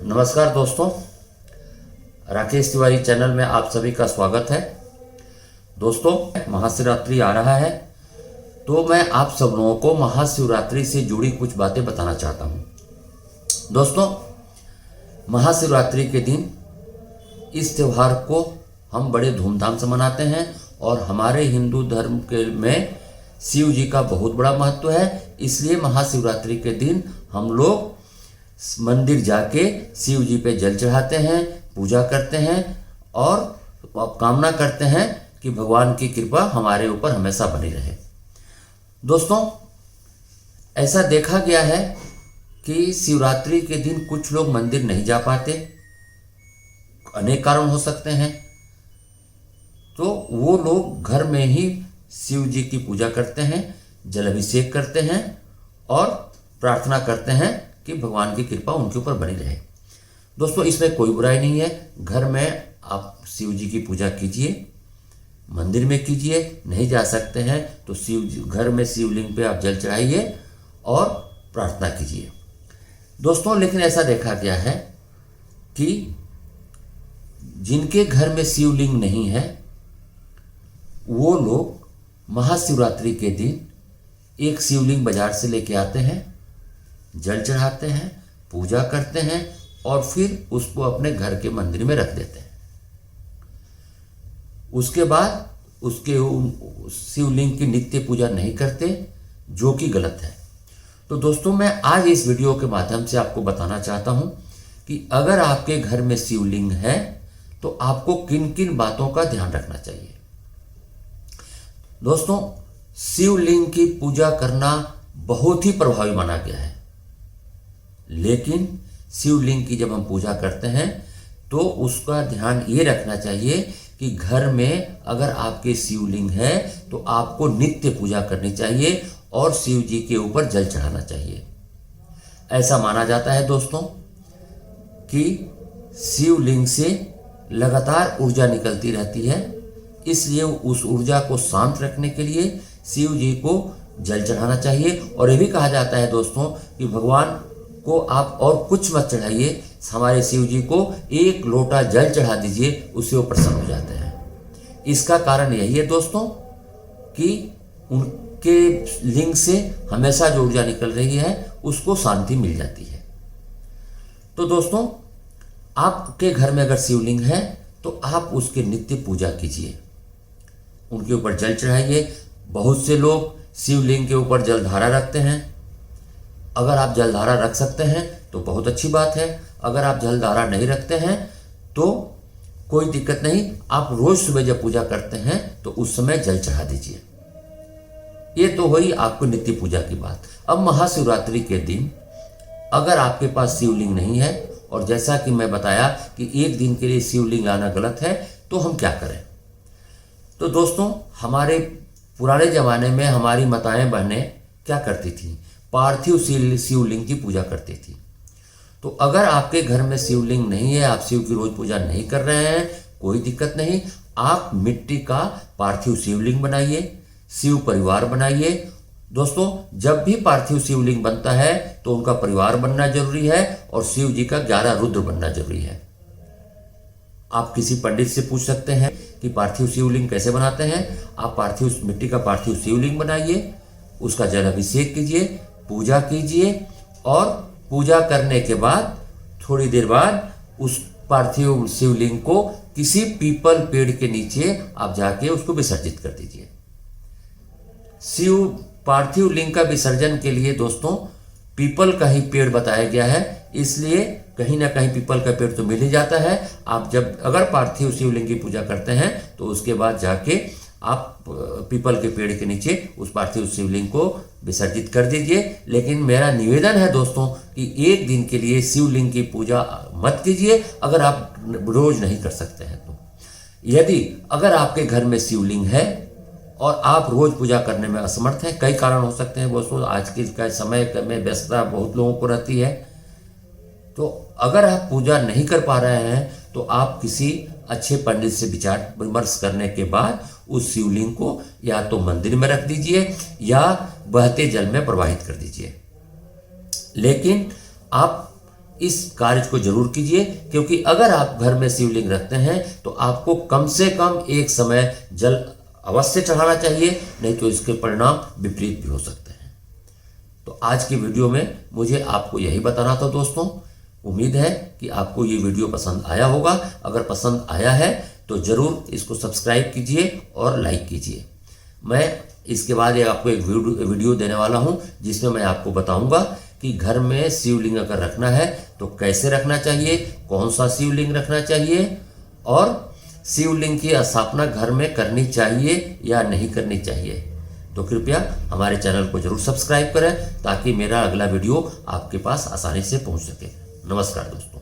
नमस्कार दोस्तों, राकेश तिवारी चैनल में आप सभी का स्वागत है। दोस्तों, महाशिवरात्रि आ रहा है तो मैं आप सब लोगों को महाशिवरात्रि से जुड़ी कुछ बातें बताना चाहता हूं। दोस्तों, महाशिवरात्रि के दिन इस त्यौहार को हम बड़े धूमधाम से मनाते हैं और हमारे हिंदू धर्म के में शिव जी का बहुत बड़ा महत्व है। इसलिए महाशिवरात्रि के दिन हम लोग मंदिर जाके शिव जी पे जल चढ़ाते हैं, पूजा करते हैं और कामना करते हैं कि भगवान की कृपा हमारे ऊपर हमेशा बनी रहे। दोस्तों, ऐसा देखा गया है कि शिवरात्रि के दिन कुछ लोग मंदिर नहीं जा पाते, अनेक कारण हो सकते हैं। तो वो लोग घर में ही शिव जी की पूजा करते हैं, जल अभिषेक करते हैं और प्रार्थना करते हैं कि भगवान की कृपा उनके ऊपर बनी रहे। दोस्तों, इसमें कोई बुराई नहीं है। घर में आप शिव जी की पूजा कीजिए, मंदिर में कीजिए। नहीं जा सकते हैं तो घर में शिवलिंग पे आप जल चढ़ाइए और प्रार्थना कीजिए। दोस्तों, लेकिन ऐसा देखा गया है कि जिनके घर में शिवलिंग नहीं है वो लोग महाशिवरात्रि के दिन एक शिवलिंग बाजार से लेके आते हैं, जल चढ़ाते हैं, पूजा करते हैं और फिर उसको अपने घर के मंदिर में रख देते हैं। उसके बाद उसके शिवलिंग की नित्य पूजा नहीं करते, जो कि गलत है। तो दोस्तों, मैं आज इस वीडियो के माध्यम से आपको बताना चाहता हूं कि अगर आपके घर में शिवलिंग है तो आपको किन किन बातों का ध्यान रखना चाहिए। दोस्तों, शिवलिंग की पूजा करना बहुत ही प्रभावी माना गया है, लेकिन शिवलिंग की जब हम पूजा करते हैं तो उसका ध्यान ये रखना चाहिए कि घर में अगर आपके शिवलिंग है तो आपको नित्य पूजा करनी चाहिए और शिव जी के ऊपर जल चढ़ाना चाहिए। ऐसा माना जाता है दोस्तों कि शिवलिंग से लगातार ऊर्जा निकलती रहती है, इसलिए उस ऊर्जा को शांत रखने के लिए शिव जी को जल चढ़ाना चाहिए। और ये भी कहा जाता है दोस्तों कि भगवान को आप और कुछ मत चढ़ाइए, हमारे शिव जी को एक लोटा जल चढ़ा दीजिए, उससे वो प्रसन्न हो जाते हैं। इसका कारण यही है दोस्तों कि उनके लिंग से हमेशा जो ऊर्जा निकल रही है उसको शांति मिल जाती है। तो दोस्तों, आपके घर में अगर शिवलिंग है तो आप उसके नित्य पूजा कीजिए, उनके ऊपर जल चढ़ाइए। बहुत से लोग शिवलिंग के ऊपर जलधारा रखते हैं। अगर आप जलधारा रख सकते हैं तो बहुत अच्छी बात है। अगर आप जलधारा नहीं रखते हैं तो कोई दिक्कत नहीं, आप रोज सुबह जब पूजा करते हैं तो उस समय जल चढ़ा दीजिए। ये तो हुई आपको नित्य पूजा की बात। अब महाशिवरात्रि के दिन अगर आपके पास शिवलिंग नहीं है और जैसा कि मैं बताया कि एक दिन के लिए शिवलिंग लाना गलत है, तो हम क्या करें। तो दोस्तों, हमारे पुराने ज़माने में हमारी माताएं बहनें क्या करती थी, पार्थिव शिवलिंग की पूजा करती थी। तो अगर आपके घर में शिवलिंग नहीं है, आप शिव की रोज पूजा नहीं कर रहे हैं, कोई दिक्कत नहीं। आप मिट्टी का पार्थिव शिवलिंग बनाइए, शिव परिवार बनाइए। दोस्तों, जब भी पार्थिव शिवलिंग बनता है तो उनका परिवार बनना जरूरी है और शिव जी का 11 रुद्र बनना जरूरी है। आप किसी पंडित से पूछ सकते हैं कि पार्थिव शिवलिंग कैसे बनाते हैं। आप मिट्टी का पार्थिव शिवलिंग बनाइए, उसका जल अभिषेक कीजिए, पूजा कीजिए और पूजा करने के बाद थोड़ी देर बाद उस पार्थिव शिवलिंग को किसी पीपल पेड़ के नीचे आप जाके उसको विसर्जित कर दीजिए। पार्थिव लिंग का विसर्जन के लिए दोस्तों पीपल का ही पेड़ बताया गया है, इसलिए कहीं ना कहीं पीपल का पेड़ तो मिल ही जाता है। आप जब अगर पार्थिव शिवलिंग की पूजा करते हैं तो उसके बाद जाके आप पीपल के पेड़ के नीचे उस पार्थिव शिवलिंग को विसर्जित कर दीजिए। लेकिन मेरा निवेदन है दोस्तों कि एक दिन के लिए शिवलिंग की पूजा मत कीजिए, अगर आप रोज नहीं कर सकते हैं तो। यदि अगर आपके घर में शिवलिंग है और आप रोज पूजा करने में असमर्थ हैं, कई कारण हो सकते हैं दोस्तों, आज के समय में व्यस्तता बहुत लोगों को रहती है, तो अगर आप पूजा नहीं कर पा रहे हैं तो आप किसी अच्छे पंडित से विचार विमर्श करने के बाद उस शिवलिंग को या तो मंदिर में रख दीजिए या बहते जल में प्रवाहित कर दीजिए। लेकिन आप इस कार्य को जरूर कीजिए, क्योंकि अगर आप घर में शिवलिंग रखते हैं तो आपको कम से कम एक समय जल अवश्य चढ़ाना चाहिए, नहीं तो इसके परिणाम विपरीत भी हो सकते हैं। तो आज की वीडियो में मुझे आपको यही बताना था दोस्तों। उम्मीद है कि आपको ये वीडियो पसंद आया होगा। अगर पसंद आया है तो ज़रूर इसको सब्सक्राइब कीजिए और लाइक कीजिए। मैं इसके बाद आपको एक वीडियो देने वाला हूं जिसमें मैं आपको बताऊंगा कि घर में शिवलिंग अगर रखना है तो कैसे रखना चाहिए, कौन सा शिवलिंग रखना चाहिए, और शिवलिंग की स्थापना घर में करनी चाहिए या नहीं करनी चाहिए। तो कृपया हमारे चैनल को जरूर सब्सक्राइब करें ताकि मेरा अगला वीडियो आपके पास आसानी से पहुंच सके। नमस्कार दोस्तों।